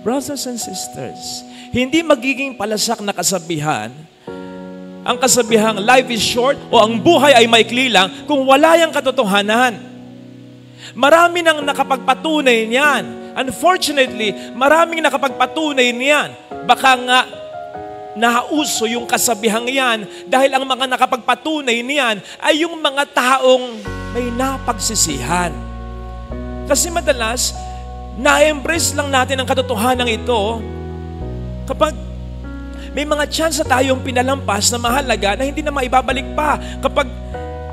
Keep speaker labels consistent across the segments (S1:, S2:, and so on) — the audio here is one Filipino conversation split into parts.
S1: brothers and sisters, hindi magiging palasak na kasabihan ang kasabihang life is short o ang buhay ay maikli lang kung wala yung katotohanan. Marami nang nakapagpatunay niyan. Unfortunately, maraming nakapagpatunay niyan. Baka nga nauso yung kasabihang yan dahil ang mga nakapagpatunay niyan ay yung mga taong may napagsisihan. Kasi madalas, na-embrace lang natin ang katotohanan ito kapag may mga chance tayong pinalampas na mahalaga na hindi na maibabalik pa. Kapag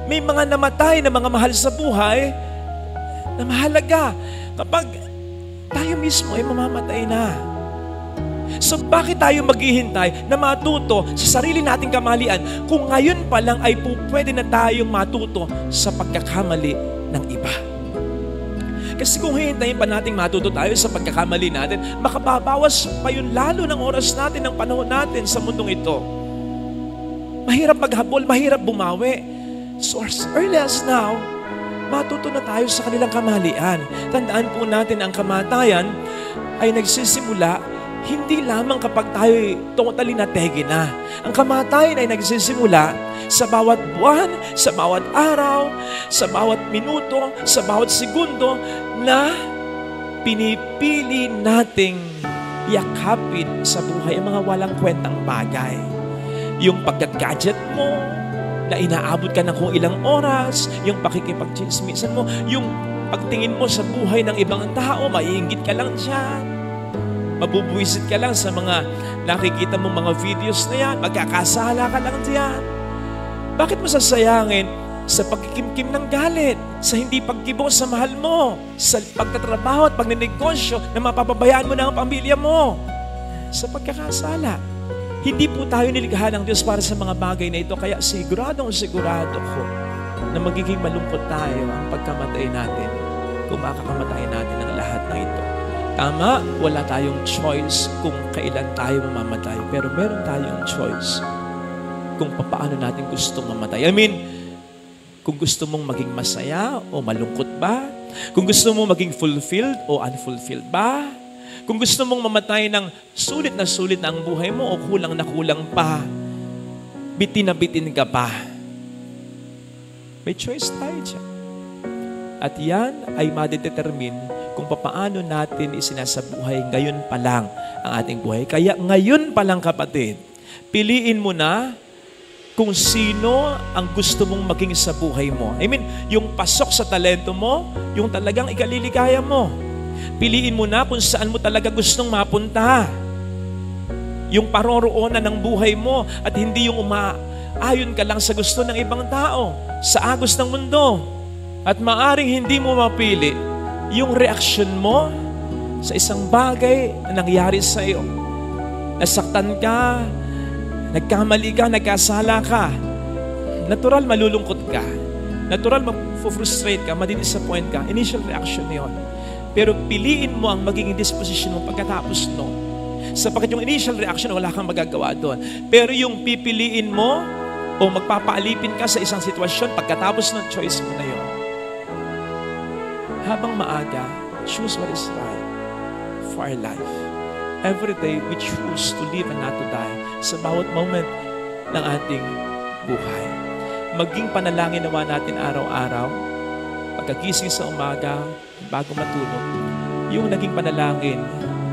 S1: may mga namatay na mga mahal sa buhay na mahalaga. Kapag tayo mismo ay mamamatay na. So bakit tayo maghihintay na matuto sa sarili nating kamalian kung ngayon pa lang ay pwede na tayong matuto sa pagkakamali ng iba? Kasi kung hihintayin pa natin matuto tayo sa pagkakamali natin, makababawas pa yun lalo ng oras natin, ng panahon natin sa mundong ito. Mahirap maghabol, mahirap bumawi. So as early as now, matuto na tayo sa kanilang kamalian. Tandaan po natin ang kamatayan ay nagsisimula hindi lamang kapag tayo totally nategi na. Ang kamatayan ay nagsisimula sa bawat buwan, sa bawat araw, sa bawat minuto, sa bawat segundo na pinipili nating yakapin sa buhay ang mga walang kwentang bagay. Yung pagka-gadget mo, na inaabot ka ng kung ilang oras, yung pakikipag-chismisan mo, yung pagtingin mo sa buhay ng ibang tao, maiinggit ka lang dyan. Mabubuwisit ka lang sa mga nakikita mong mga videos na yan. Magkakasala ka lang diyan. Bakit mo sasayangin sa pagkikimkim ng galit, sa hindi pagkibo sa mahal mo, sa pagtatrabaho at pagninegosyo na mapapabayaan mo na ang pamilya mo? Sa pagkakasala. Hindi po tayo nilikha ng Diyos para sa mga bagay na ito. Kaya sigurado ko na magiging malungkot tayo ang pagkamatay natin kung makakamatay natin ang lahat ng ito. Tama, wala tayong choice kung kailan tayo mamamatay. Pero meron tayong choice kung paano natin gusto mamatay. I mean, kung gusto mong maging masaya o malungkot ba? Kung gusto mong maging fulfilled o unfulfilled ba? Kung gusto mong mamatay ng sulit na ang buhay mo o kulang na kulang pa, bitin na bitin ka pa. May choice tayo dyan. At yan ay madedetermine kung paano natin isinasabuhay ngayon pa lang ang ating buhay. Kaya ngayon pa lang kapatid, piliin mo na kung sino ang gusto mong maging sa buhay mo. I mean, yung pasok sa talento mo, yung talagang ikaliligaya mo. Piliin mo na kung saan mo talaga gustong mapunta. Yung paroroonan ng buhay mo at hindi yung umaayon ka lang sa gusto ng ibang tao, sa agos ng mundo. At maaring hindi mo mapili yung reaksyon mo sa isang bagay na nangyari sa iyo. Nasaktan ka, nagkamali ka, nagkasala ka. Natural malulungkot ka. Natural ma-frustrate ka, ma-disappoint ka. Initial reaction yon. Pero piliin mo ang magiging disposition mo pagkatapos no. Sapagkat yung initial reaction, wala kang magagawa doon. Pero yung pipiliin mo o magpapaalipin ka sa isang sitwasyon pagkatapos ng choice mo na yon. Habang maaga, choose what is right for our life. Every day, we choose to live and not to die sa bawat moment ng ating buhay. Maging panalangin naman natin araw-araw, pagkagising sa umaga, bago matulog, yung naging panalangin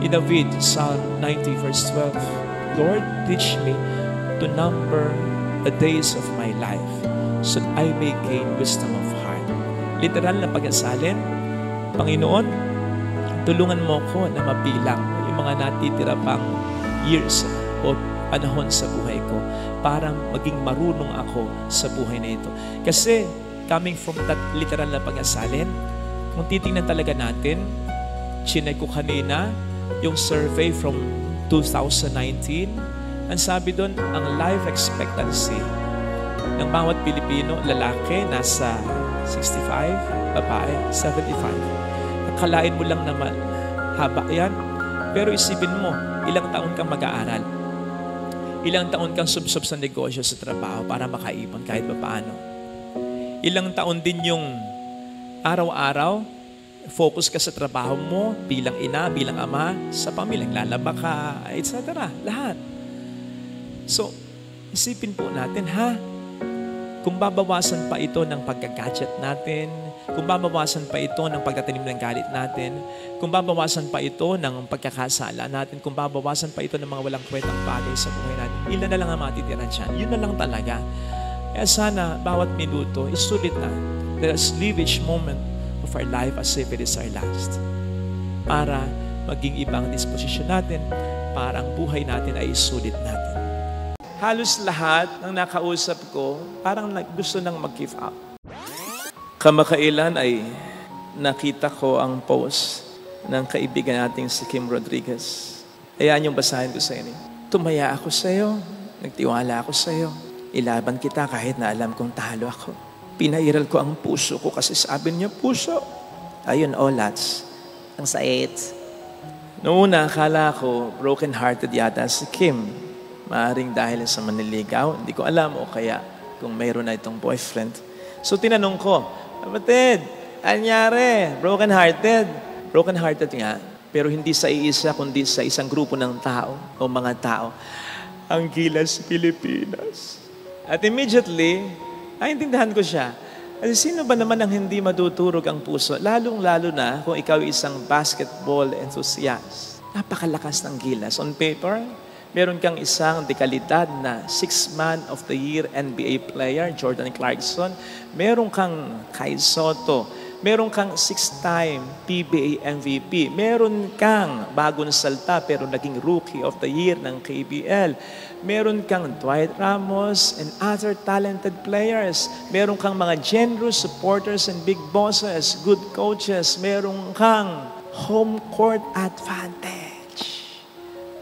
S1: in David, Psalm 90 verse 12, Lord, teach me to number the days of my life so that I may gain wisdom of heart. Literal na pag-asalin, Panginoon, tulungan mo ko na mabilang yung mga natitira pang years o panahon sa buhay ko para maging marunong ako sa buhay na ito. Kasi coming from that literal na pag-asalin, kung titingnan talaga natin, chinek ko kanina yung survey from 2019, ang sabi doon, ang life expectancy ng bawat Pilipino, lalaki, nasa 65, babae, 75. Akalain mo lang naman, haba yan. Pero isipin mo, ilang taon kang mag-aaral. Ilang taon kang subsob sa negosyo, sa trabaho para makaipon kahit pa paano. Ilang taon din yung araw-araw Focus ka sa trabaho mo, bilang ina, bilang ama, sa pamilya, lalaba ka, etc. Lahat. So, isipin po natin, kung babawasan pa ito ng pagka-gadget natin, kung babawasan pa ito ng pagtatanim ng galit natin, kung babawasan pa ito ng pagkakasala natin, kung babawasan pa ito ng mga walang kwentang bagay sa buhay natin, ilan na lang ang matitira dyan. Yun na lang talaga. Kaya sana, bawat minuto, isulit na. Let us live each moment of our life as if it is our last. Para maging ibang disposisyon natin, para ang buhay natin ay isulit natin. Halos lahat ng nakausap ko, parang gusto nang mag-give up. Kamakailan ay nakita ko ang post ng kaibigan nating si Kim Rodriguez. Ayan yung basahin ko sa inyo. Tumaya ako sa iyo, nagtiwala ako sa iyo. Ilaban kita kahit na alam kong talo ako. Pinairal ko ang puso ko kasi sabi niya puso. Ayun, Lats. Ang sait. Noong una, akala ko broken-hearted yata si Kim. Maaring dahil sa manliligaw. Hindi ko alam o kaya kung mayroon na itong boyfriend. So tinanong ko, kapatid, anyari? Broken-hearted. Broken-hearted nga. Pero hindi sa iisa, kundi sa isang grupo ng tao o mga tao. Ang Gilas Pilipinas. At immediately, naintindihan ko siya. Kasi sino ba naman ang hindi maduturog ang puso? Lalong-lalo na kung ikaw isang basketball enthusiast. Napakalakas ng Gilas. On paper, meron kang isang dekalidad na 6th Man of the Year NBA player, Jordan Clarkson. Meron kang Kai Soto. Meron kang 6-time PBA MVP. Meron kang bagong salta pero naging Rookie of the Year ng KBL. Meron kang Dwight Ramos and other talented players. Meron kang mga generous supporters and big bosses, good coaches. Meron kang home court advantage.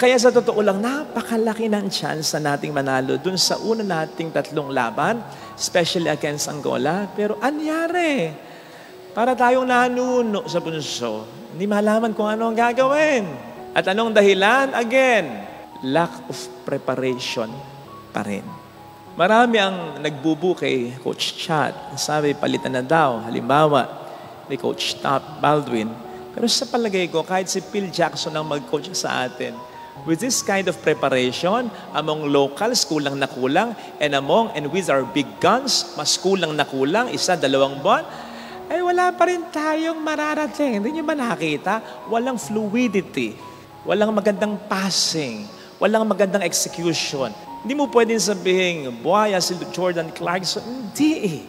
S1: Kaya sa totoo lang, napakalaki ng chance na nating manalo dun sa una nating 3 laban, especially against Angola. Pero anyari? Para tayong nanuno sa punso, hindi malaman kung ano ang gagawin. At anong dahilan? Again, lack of preparation pa rin. Marami ang nagbubu kay Coach Chat. Sabi, palitan na daw. Halimbawa, ni Coach Top Baldwin. Pero sa palagay ko, kahit si Phil Jackson ang mag-coach sa atin, with this kind of preparation, among locals, kulang na kulang, and with our big guns, mas kulang na kulang, 1-2 buwan, ay wala pa rin tayong mararating. Hindi nyo ba nakita? Walang fluidity, walang magandang passing, walang magandang execution. Hindi mo pwedeng sabihin, buhaya si Jordan Clarkson. Hindi.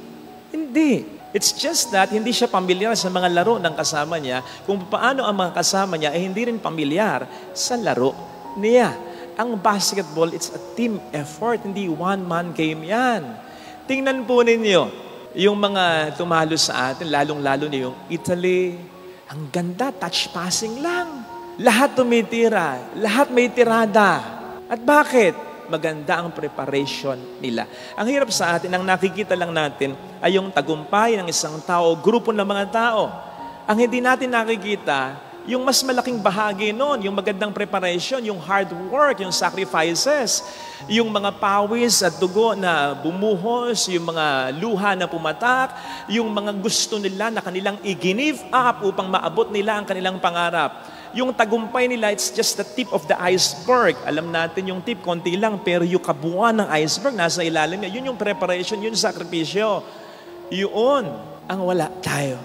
S1: Hindi. It's just that hindi siya pamilyar sa mga laro ng kasama niya. Kung paano ang mga kasama niya ay hindi rin pamilyar sa laro niya. Ang basketball, it's a team effort, hindi one-man game yan. Tingnan po ninyo, yung mga tumalo sa atin, lalong-lalo na yung Italy, ang ganda, touch passing lang. Lahat tumitira, lahat may tirada. At bakit? Maganda ang preparation nila. Ang hirap sa atin, ang nakikita lang natin ay yung tagumpay ng isang tao, grupo ng mga tao. Ang hindi natin nakikita, yung mas malaking bahagi noon, yung magandang preparation, yung hard work, yung sacrifices, yung mga pawis at dugo na bumuhos, yung mga luha na pumatak, yung mga gusto nila na kanilang i-give up upang maabot nila ang kanilang pangarap. Yung tagumpay nila, it's just the tip of the iceberg. Alam natin yung tip, konti lang, pero yung kabuuan ng iceberg, nasa ilalim niya. Yun yung preparation, yun yung sakripisyo. Yun ang wala tayo.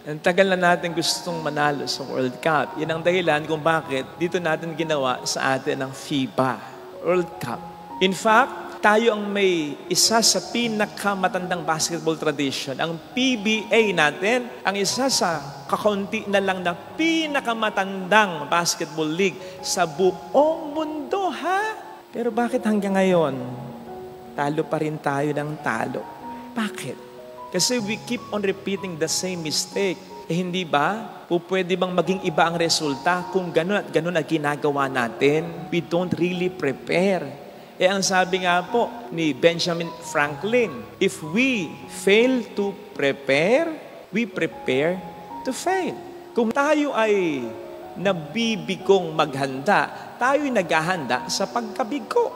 S1: Ang tagal na natin gustong manalo sa World Cup. Yan ang dahilan kung bakit dito natin ginawa sa atin ang FIBA World Cup. In fact, tayo ang may isa sa pinakamatandang basketball tradition. Ang PBA natin, ang isa sa kakaunti na lang na pinakamatandang basketball league sa buong mundo, ha? Pero bakit hanggang ngayon, talo pa rin tayo ng talo? Bakit? Kasi we keep on repeating the same mistake. Hindi ba? Pwede bang maging iba ang resulta kung ganun at ganun ang ginagawa natin? We don't really prepare. Ang sabi nga po ni Benjamin Franklin, if we fail to prepare, we prepare to fail. Kung tayo ay nabibigong maghanda, tayo'y naghahanda sa pagkabigo.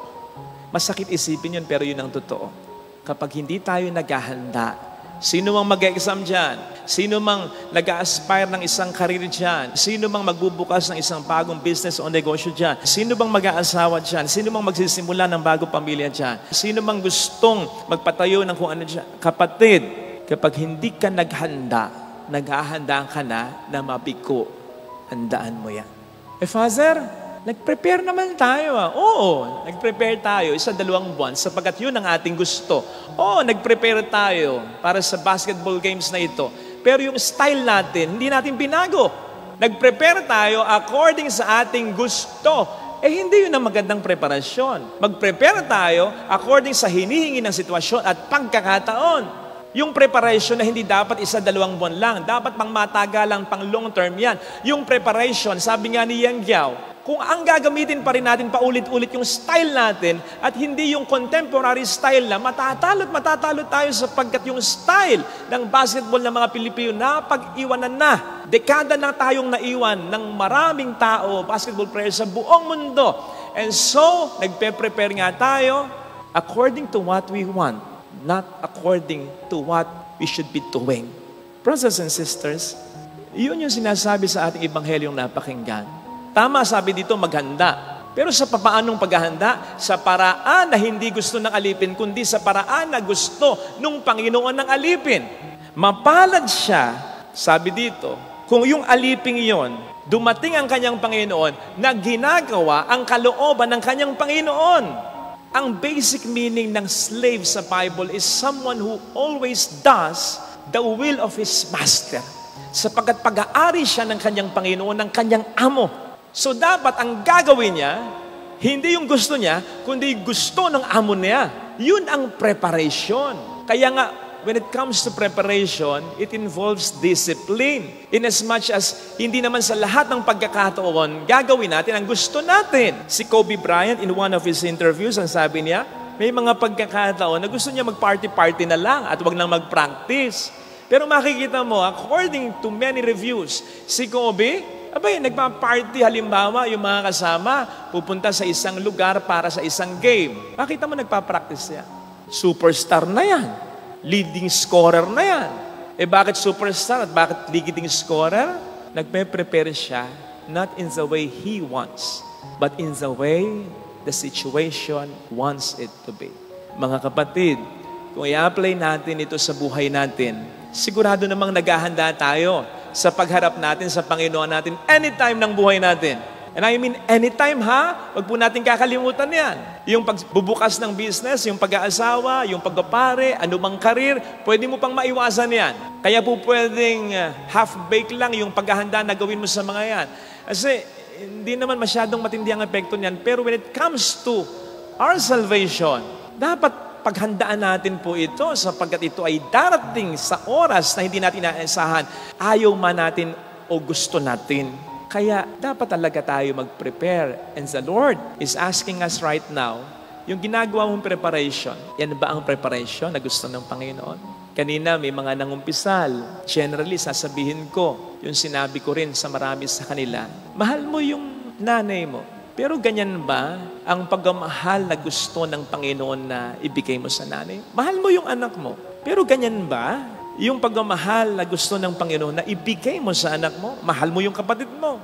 S1: Masakit isipin yun, pero yun ang totoo. Kapag hindi tayo naghahanda, sino ang mag-exam dyan? Sino mang nag-aspire ng isang karir dyan? Sino mang magbubukas ng isang bagong business o negosyo dyan? Sino bang mag-aasawa dyan? Sino mang magsisimula ng bagong pamilya dyan? Sino mang gustong magpatayo ng kung ano dyan? Kapatid, kapag hindi ka naghanda, naghahanda ka na mabigo. Handaan mo yan. Father, nag-prepare naman tayo. Oo, nag-prepare tayo 1-2 buwan sapagkat yun ang ating gusto. Oo, nag-prepare tayo para sa basketball games na ito. Pero yung style natin, hindi natin binago. Nag-prepare tayo according sa ating gusto. Hindi yun ang magandang preparasyon. Mag-prepare tayo according sa hinihingi ng sitwasyon at pagkakataon. Yung preparation na hindi dapat 1-2 buwan lang. Dapat pang matagalang, pang long term yan. Yung preparation, sabi nga ni Yang Giao, kung ang gagamitin pa rin natin paulit-ulit yung style natin at hindi yung contemporary style na matatalo tayo sapagkat yung style ng basketball ng mga Pilipino napag-iwanan na. Dekada na tayong naiwan ng maraming tao, basketball players sa buong mundo. And so, nagpe-prepare nga tayo according to what we want, not according to what we should be doing. Brothers and sisters, yun yung sinasabi sa ating ebanghelyong napakinggan. Tama, sabi dito, maghanda. Pero sa papaanong paghahanda? Sa paraan na hindi gusto ng alipin, kundi sa paraan na gusto ng Panginoon ng alipin. Mapalad siya, sabi dito, kung yung aliping yon, dumating ang kanyang Panginoon na ginagawa ang kalooban ng kanyang Panginoon. Ang basic meaning ng slave sa Bible is someone who always does the will of his master. Sapagkat pag-aari siya ng kanyang Panginoon, ng kanyang amo. So dapat ang gagawin niya, hindi yung gusto niya, kundi gusto ng amo niya. Yun ang preparation. Kaya nga, when it comes to preparation, it involves discipline. Inasmuch as hindi naman sa lahat ng pagkakataon, gagawin natin ang gusto natin. Si Kobe Bryant, in one of his interviews, ang sabi niya, may mga pagkakataon na gusto niya mag-party-party na lang at wag nang mag-practice. Pero makikita mo, according to many reviews, si Kobe, nagpa-party halimbawa, yung mga kasama, pupunta sa isang lugar para sa isang game. Makita mo nagpa-practice yan. Superstar na yan. Leading scorer na yan. Bakit superstar at bakit leading scorer? Nagpe-prepare siya, not in the way he wants, but in the way the situation wants it to be. Mga kapatid, kung i-apply natin ito sa buhay natin, sigurado namang naghahanda tayo sa pagharap natin sa Panginoon natin anytime ng buhay natin. And I mean anytime, ha? Huwag po natin kakalimutan yan. Yung pagbubukas ng business, yung pag-aasawa, yung pagpapare, anumang karir, pwede mo pang maiwasan yan. Kaya po pwedeng half-baked lang yung paghahanda na gawin mo sa mga yan. Kasi hindi naman masyadong matindi ang epekto niyan. Pero when it comes to our salvation, dapat paghandaan natin po ito sapagkat ito ay darating sa oras na hindi natin inaasahan, ayaw man natin o gusto natin. Kaya dapat talaga tayo mag-prepare. And the Lord is asking us right now, yung ginagawa mong preparation, yan ba ang preparation na gusto ng Panginoon? Kanina may mga nangumpisal. Generally, sasabihin ko, yung sinabi ko rin sa marami sa kanila, mahal mo yung nanay mo. Pero ganyan ba ang pagmamahal na gusto ng Panginoon na ibigay mo sa nanay? Mahal mo yung anak mo. Pero ganyan ba yung pagmamahal na gusto ng Panginoon na ibigay mo sa anak mo? Mahal mo yung kapatid mo.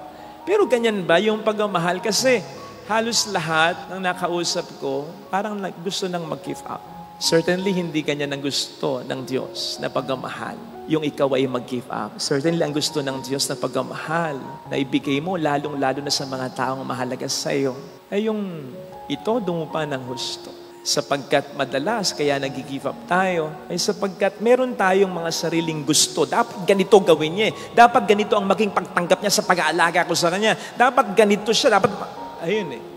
S1: Pero ganyan ba yung pagmamahal? Kasi halos lahat ng nakausap ko parang gusto nang mag-give up. Certainly, hindi ganyan ang gusto ng Diyos na pagmamahal. Yung ikaw ay mag-give up. Certainly, ang gusto ng Diyos na pagmamahal na ibigay mo, lalong-lalo na sa mga taong mahalaga sa iyo, ay yung itodo mo pa ng husto. Sapagkat madalas, kaya nag-give up tayo, ay sapagkat meron tayong mga sariling gusto. Dapat ganito gawin niya. Dapat ganito ang maging pagtanggap niya sa pag-aalaga ko sa kanya. Dapat ganito siya. Ayun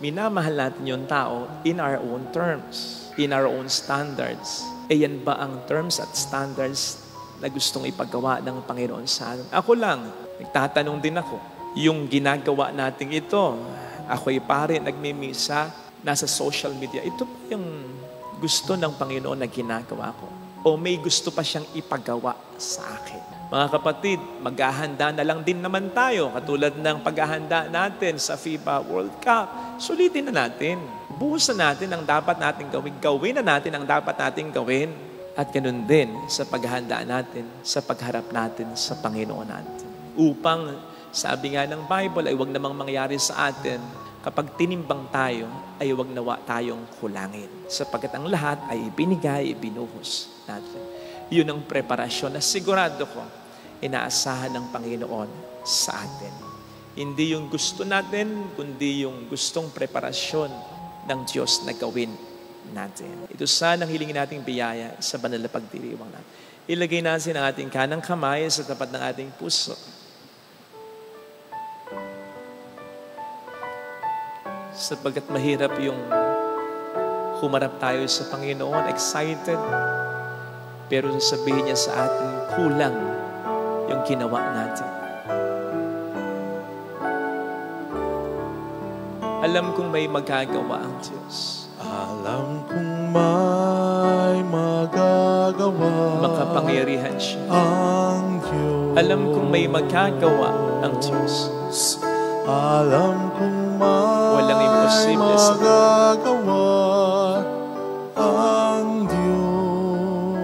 S1: minamahal natin yung tao in our own terms, in our own standards. Yan ba ang terms at standards na gustong ipagawa ng Panginoon sa atin? Ako lang, nagtatanong din ako, yung ginagawa natin ito, ako'y pare, nagmimisa, nasa social media, ito ba yung gusto ng Panginoon na ginagawa ko? O may gusto pa siyang ipagawa sa akin? Mga kapatid, maghahanda na lang din naman tayo, katulad ng paghahanda natin sa FIBA World Cup. Sulitin na natin. Buhusan natin ang dapat natin gawin. Gawin na natin ang dapat natin gawin. At ganun din sa paghahanda natin, sa pagharap natin sa Panginoon natin. Upang, sabi nga ng Bible, ay huwag namang mangyari sa atin kapag tinimbang tayo, ay huwag nawa tayong kulangin. Sapagkat ang lahat ay ibinigay, ibinuhos natin. Yun ang preparasyon na sigurado ko, inaasahan ng Panginoon sa atin. Hindi yung gusto natin, kundi yung gustong preparasyon ng Diyos na gawin natin. Ito sana ang hilingin nating biyaya sa banal na pagdiriwang natin. Ilagay natin ang ating kanang kamay sa tapat ng ating puso. Sapagkat mahirap yung humarap tayo sa Panginoon, excited, pero sasabihin niya sa atin, kulang yung ginawa natin. Alam kong may magagawa ang Diyos.
S2: Alam kong may magagawa
S1: Makapangyarihan siya.
S2: ang Diyos.
S1: Alam kong may magagawa ang Diyos.
S2: Alam kong may
S1: Walang imposible sa
S2: magagawa ang Diyos.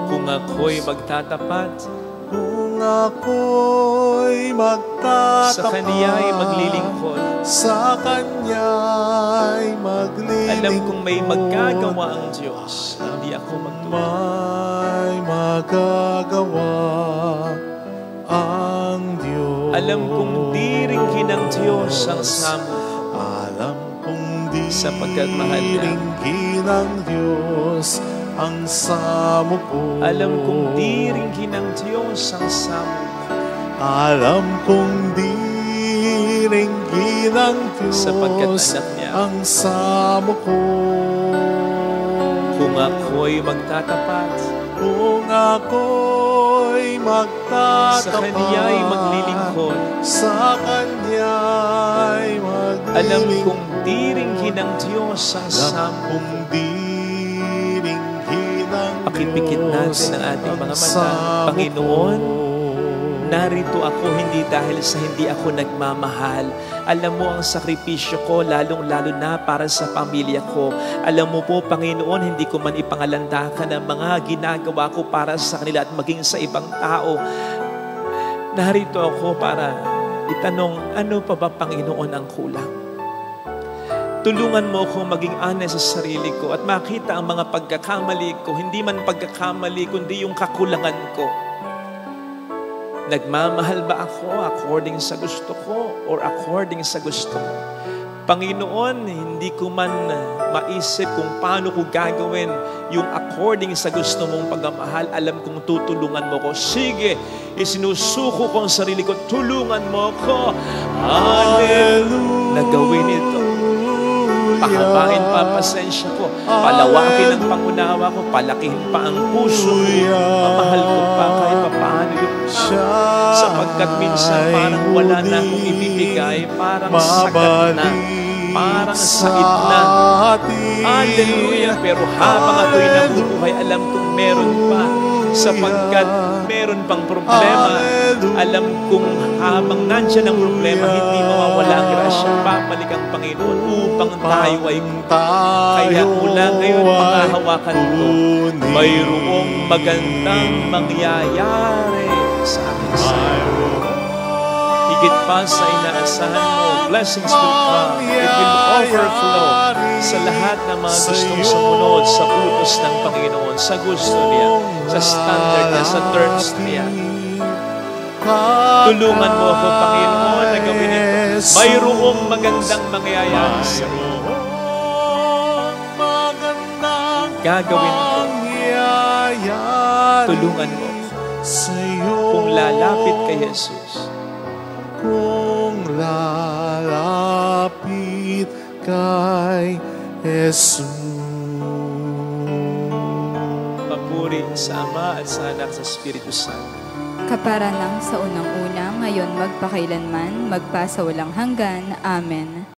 S1: Kung ako'y magtatapat,
S2: Kung ako'y magtatapat
S1: sa Kaniya'y maglilingkod.
S2: Sa Kanya'y maglilingkod.
S1: Alam kong may magagawa ang Diyos. Hindi ako magtutulog.
S2: May magagawa ang Diyos.
S1: Alam kong di ringkin ng Diyos ang samo.
S2: Alam kong di
S1: Sapagkat mahal niya.
S2: ringkin ng Diyos ang samo ko.
S1: Alam kong di ringkin ng Diyos ang samo.
S2: Alam kong di ringkin ng Diyos
S1: Sapagkat anak niya.
S2: ang samo ko.
S1: Kung ako'y magtatapat,
S2: Kung ako'y magtatapat
S1: sa Kaniya'y maglilingkod.
S2: Sa Kanya'y maglilingkod.
S1: Alam kong di ringkin ng Diyos ang
S2: Alam
S1: samo.
S2: kong di ringkin ng
S1: Pakipikit natin ang ating mga mata. Panginoon, narito ako hindi dahil sa hindi ako nagmamahal. Alam mo ang sakripisyo ko, lalong-lalo na para sa pamilya ko. Alam mo po, Panginoon, hindi ko man ipangalandakan ang mga ginagawa ko para sa kanila at maging sa ibang tao. Narito ako para itanong, ano pa ba, Panginoon, ang kulang? Tulungan mo ako maging honest sa sarili ko at makita ang mga pagkakamali ko, hindi man pagkakamali, kundi yung kakulangan ko. Nagmamahal ba ako according sa gusto ko or according sa gusto mo? Panginoon, hindi ko man maisip kung paano ko gagawin yung according sa gusto mong pagmamahal. Alam kong tutulungan mo ko. Sige, isinusuko ko ang sarili ko. Tulungan mo ko. Hallelujah. Nagawin ito. Pahabain pa pasensya ko. Palawakin ang pangunawa ko. Palakihin pa ang puso ko. Mamahal ko pa kahit paano yung sapagkat minsan parang wala na akong ibibigay. Parang sakat na. Parang sakit na. Hallelujah. Pero habang ako'y nabubuhay, alam kong meron pa. Sapagkat meron pang problema. Alam kong habang nandyan ang problema, hindi mawawala ang grasya. Babalik ang Panginoon upang tayo ay kaya mula ngayon makahawakan ko. Mayroong magandang mangyayari sa akin sa'yo. Higit pa sa inaasahan mo, blessings will come. It will overflow sa lahat ng mga gustong sumunod sa utos ng Panginoon, sa gusto niya, sa standard niya, sa terms niya. Tulungan mo ako, Panginoon, na gawin ito. Mayroong magandang mangyayari sa iyo. Gagawin ko. Tulungan mo kung lalapit kay Jesus.
S2: Kung lalapit kay Jesus.
S1: Papuri sa Ama at sa Anak sa Espiritu Santo.
S3: Kapara ng sa unang-una, ngayon magpakailanman, magpasawalang hanggan. Amen.